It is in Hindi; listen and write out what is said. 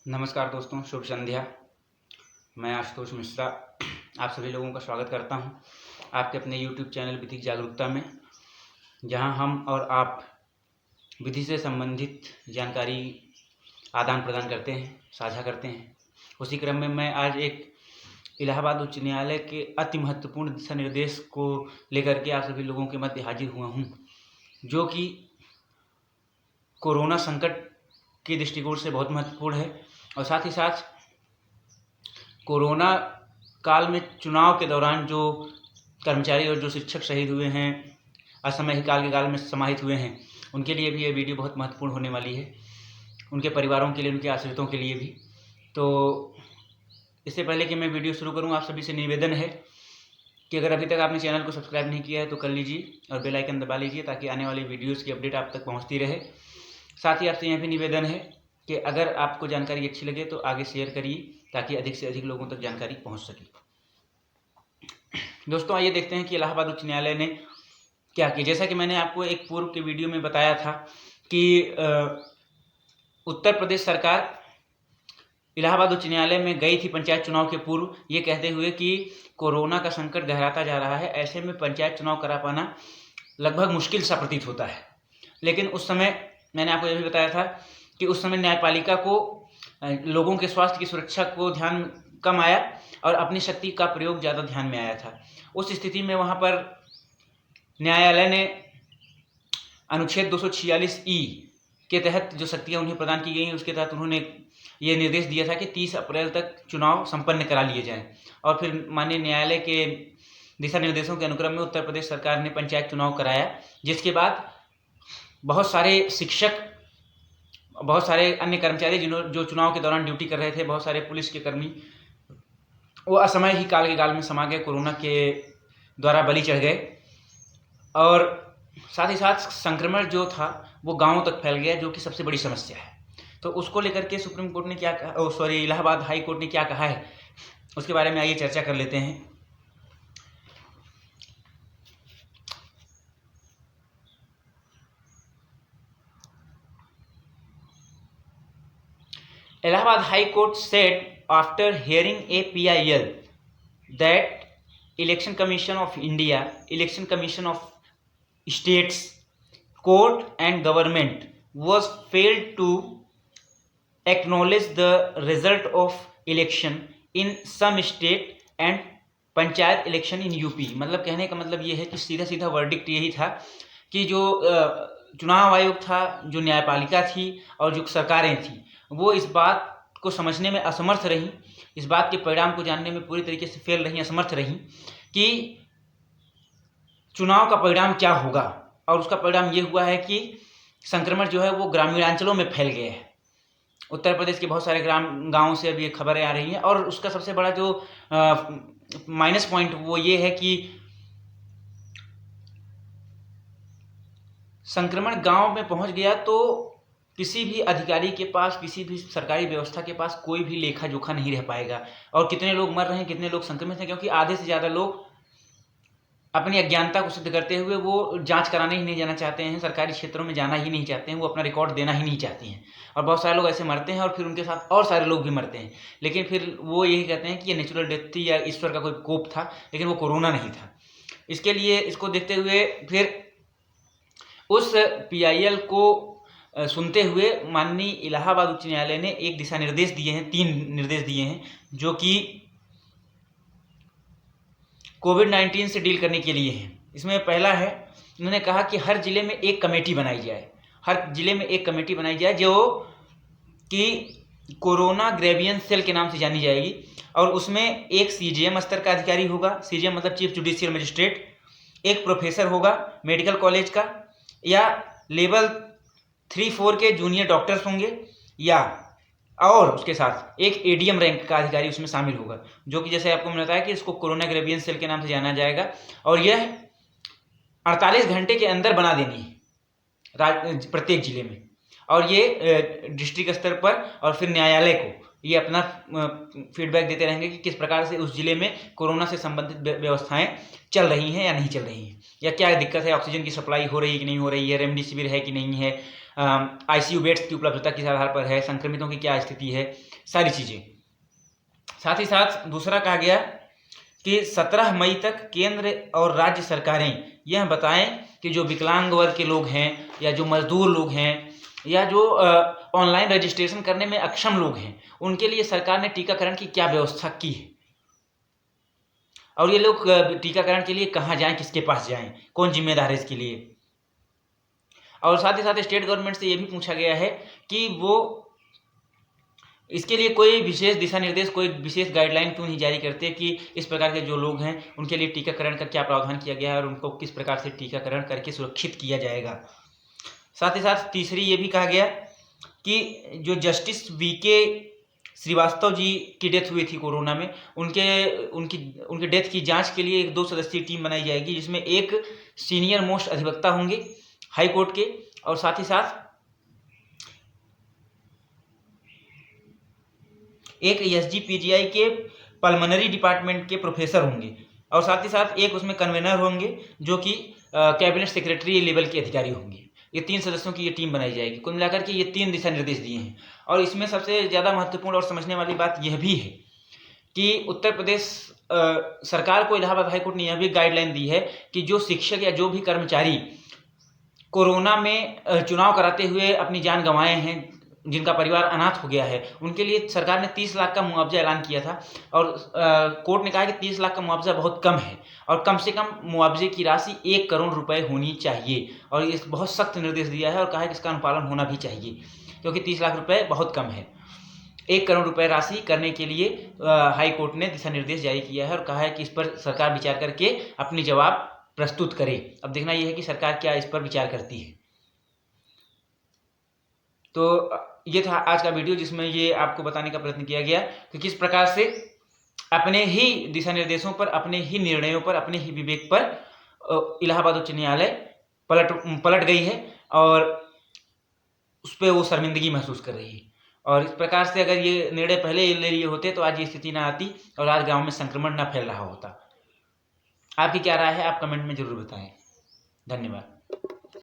नमस्कार दोस्तों, शुभ संध्या। मैं आशुतोष मिश्रा आप सभी लोगों का स्वागत करता हूं आपके अपने YouTube चैनल विधिक जागरूकता में, जहां हम और आप विधि से संबंधित जानकारी आदान प्रदान करते हैं, साझा करते हैं। उसी क्रम में मैं आज एक इलाहाबाद उच्च न्यायालय के अति महत्वपूर्ण दिशा निर्देश को लेकर के आप सभी लोगों के मध्य हाजिर हुआ हूँ, जो कि कोरोना संकट के दृष्टिकोण से बहुत महत्वपूर्ण है। और साथ ही साथ कोरोना काल में चुनाव के दौरान जो कर्मचारी और जो शिक्षक शहीद हुए हैं, असमय काल के काल में समाहित हुए हैं, उनके लिए भी ये वीडियो बहुत महत्वपूर्ण होने वाली है, उनके परिवारों के लिए, उनके आश्रितों के लिए भी। तो इससे पहले कि मैं वीडियो शुरू करूं, आप सभी से निवेदन है कि अगर अभी तक आपने चैनल को सब्सक्राइब नहीं किया है तो कर लीजिए और बेल आइकन दबा लीजिए, ताकि आने वाली वीडियोज़ की अपडेट आप तक पहुँचती रहे। साथ ही आपसे यह भी निवेदन है कि अगर आपको जानकारी अच्छी लगे तो आगे शेयर करिए, ताकि अधिक से अधिक लोगों तक जानकारी पहुंच सके। दोस्तों, आइए देखते हैं कि इलाहाबाद उच्च न्यायालय ने क्या किया। जैसा कि मैंने आपको एक पूर्व के वीडियो में बताया था कि उत्तर प्रदेश सरकार इलाहाबाद उच्च न्यायालय में गई थी पंचायत चुनाव के पूर्व, ये कहते हुए कि कोरोना का संकट गहराता जा रहा है, ऐसे में पंचायत चुनाव करा पाना लगभग मुश्किल सा प्रतीत होता है। लेकिन उस समय मैंने आपको यह भी बताया था कि उस समय न्यायपालिका को लोगों के स्वास्थ्य की सुरक्षा को ध्यान कम आया और अपनी शक्ति का प्रयोग ज़्यादा ध्यान में आया था। उस स्थिति में वहाँ पर न्यायालय ने अनुच्छेद 246(ई) के तहत जो शक्तियाँ उन्हें प्रदान की गई, उसके तहत उन्होंने ये निर्देश दिया था कि 30 अप्रैल तक चुनाव संपन्न करा लिए जाएं। और फिर माननीय न्यायालय के दिशा निर्देशों के अनुक्रम में उत्तर प्रदेश सरकार ने पंचायत चुनाव कराया, जिसके बाद बहुत सारे शिक्षक, बहुत सारे अन्य कर्मचारी जो चुनाव के दौरान ड्यूटी कर रहे थे, बहुत सारे पुलिस के कर्मी, वो असमय ही काल के काल में समा गए, कोरोना के द्वारा बलि चढ़ गए। और साथ ही साथ संक्रमण जो था वो गांवों तक फैल गया, जो कि सबसे बड़ी समस्या है। तो उसको लेकर के सुप्रीम कोर्ट ने क्या कहा, इलाहाबाद हाई कोर्ट ने क्या कहा है, उसके बारे में आइए चर्चा कर लेते हैं। Allahabad High Court said after hearing a PIL that Election Commission of India, Election Commission of States, Court and Government was failed to acknowledge the result of election in some state and panchayat election in UP. मतलब कहने का मतलब ये है कि सीधा सीधा वर्डिक्ट यही था कि जो चुनाव आयोग था, जो न्यायपालिका थी और जो सरकारें थी, वो इस बात को समझने में असमर्थ रहीं, इस बात के परिणाम को जानने में पूरी तरीके से फेल रहीं, असमर्थ रहीं कि चुनाव का परिणाम क्या होगा। और उसका परिणाम ये हुआ है कि संक्रमण जो है वो ग्रामीणांचलों में फैल गया है। उत्तर प्रदेश के बहुत सारे गांवों से अभी ये खबरें आ रही हैं, और उसका सबसे बड़ा जो माइनस पॉइंट वो ये है कि संक्रमण गांव में पहुंच गया तो किसी भी अधिकारी के पास, किसी भी सरकारी व्यवस्था के पास कोई भी लेखा जोखा नहीं रह पाएगा, और कितने लोग मर रहे हैं, कितने लोग संक्रमित हैं, क्योंकि आधे से ज़्यादा लोग अपनी अज्ञानता को सिद्ध करते हुए वो जांच कराने ही नहीं जाना चाहते हैं, सरकारी क्षेत्रों में जाना ही नहीं चाहते हैं, वो अपना रिकॉर्ड देना ही नहीं चाहते हैं। और बहुत सारे लोग ऐसे मरते हैं और फिर उनके साथ और सारे लोग भी मरते हैं, लेकिन फिर वो यही कहते हैं कि ये नेचुरल डेथ थी या ईश्वर का कोई कोप था, लेकिन वो कोरोना नहीं था। इसके लिए इसको देखते हुए फिर उस PIL को सुनते हुए माननीय इलाहाबाद उच्च न्यायालय ने एक दिशा निर्देश दिए हैं, 3 निर्देश दिए हैं, जो कि कोविड-19 से डील करने के लिए हैं। इसमें पहला है, उन्होंने कहा कि हर जिले में एक कमेटी बनाई जाए, हर जिले में एक कमेटी बनाई जाए जो कि कोरोना ग्रेवियंस सेल के नाम से जानी जाएगी, और उसमें एक CJM स्तर का अधिकारी होगा, CJM मतलब चीफ जुडिशियल मजिस्ट्रेट, एक प्रोफेसर होगा मेडिकल कॉलेज का, या लेवल 3-4 के जूनियर डॉक्टर्स होंगे, या और उसके साथ एक ADM रैंक का अधिकारी उसमें शामिल होगा, जो कि जैसे आपको मैंने बताया कि इसको कोरोना ग्रेवियंस सेल के नाम से जाना जाएगा। और यह 48 घंटे के अंदर बना देनी है प्रत्येक जिले में, और ये डिस्ट्रिक्ट स्तर पर और फिर न्यायालय को ये अपना फीडबैक देते रहेंगे कि किस प्रकार से उस जिले में कोरोना से संबंधित व्यवस्थाएं चल रही हैं या नहीं चल रही हैं, या क्या दिक्कत है, ऑक्सीजन की सप्लाई हो रही है कि नहीं हो रही है, रेमडेसिविर है कि नहीं है, ICU बेड्स की उपलब्धता किस आधार पर है, संक्रमितों की क्या स्थिति है, सारी चीज़ें। साथ ही साथ दूसरा कहा गया कि 17 मई तक केंद्र और राज्य सरकारें यह बताएं कि जो विकलांग वर्ग के लोग हैं या जो मजदूर लोग हैं या जो ऑनलाइन रजिस्ट्रेशन करने में अक्षम लोग हैं, उनके लिए सरकार ने टीकाकरण की क्या व्यवस्था की है और ये लोग टीकाकरण के लिए कहाँ जाएं, किसके पास जाएं, कौन जिम्मेदार है इसके लिए। और साथ ही साथ स्टेट गवर्नमेंट से ये भी पूछा गया है कि वो इसके लिए कोई विशेष दिशा निर्देश, कोई विशेष गाइडलाइन क्यों नहीं जारी करते कि इस प्रकार के जो लोग हैं उनके लिए टीकाकरण का क्या प्रावधान किया गया है और उनको किस प्रकार से टीकाकरण करके सुरक्षित किया जाएगा। साथ ही साथ तीसरी ये भी कहा गया कि जो जस्टिस VK श्रीवास्तव जी की डेथ हुई थी कोरोना में, उनके डेथ की जांच के लिए एक 2 सदस्यीय टीम बनाई जाएगी, जिसमें एक सीनियर मोस्ट अधिवक्ता होंगे हाई कोर्ट के और साथ ही साथ एक SGPGI के पल्मोनरी डिपार्टमेंट के प्रोफेसर होंगे और साथ ही साथ एक उसमें कन्वेनर होंगे जो कि कैबिनेट सेक्रेटरी लेवल के अधिकारी होंगे। ये 3 सदस्यों की ये टीम बनाई जाएगी। कुल मिलाकर के ये 3 दिशा निर्देश दिए हैं और इसमें सबसे ज़्यादा महत्वपूर्ण और समझने वाली बात यह भी है कि उत्तर प्रदेश सरकार को इलाहाबाद हाईकोर्ट ने यह भी गाइडलाइन दी है कि जो शिक्षक या जो भी कर्मचारी कोरोना में चुनाव कराते हुए अपनी जान गंवाए हैं, जिनका परिवार अनाथ हो गया है, उनके लिए सरकार ने 30 लाख का मुआवजा ऐलान किया था और कोर्ट ने कहा कि 30 लाख का मुआवजा बहुत कम है और कम से कम मुआवजे की राशि 1 करोड़ रुपए होनी चाहिए और ये बहुत सख्त निर्देश दिया है और कहा है कि इसका अनुपालन होना भी चाहिए क्योंकि 30 लाख रुपए बहुत कम है। 1 करोड़ रुपए राशि करने के लिए हाई कोर्ट ने दिशा निर्देश जारी किया है और कहा है कि इस पर सरकार विचार करके अपनी जवाब प्रस्तुत करे। अब देखना यह है कि सरकार क्या इस पर विचार करती है। तो ये था आज का वीडियो जिसमें ये आपको बताने का प्रयत्न किया गया कि किस प्रकार से अपने ही दिशा निर्देशों पर, अपने ही निर्णयों पर, अपने ही विवेक पर इलाहाबाद उच्च न्यायालय पलट गई है और उस पर वो शर्मिंदगी महसूस कर रही है। और इस प्रकार से अगर ये निर्णय पहले ले लिए होते तो आज ये स्थिति ना आती और आज गाँव में संक्रमण ना फैल रहा होता। आपकी क्या राय है, आप कमेंट में जरूर बताएं। धन्यवाद।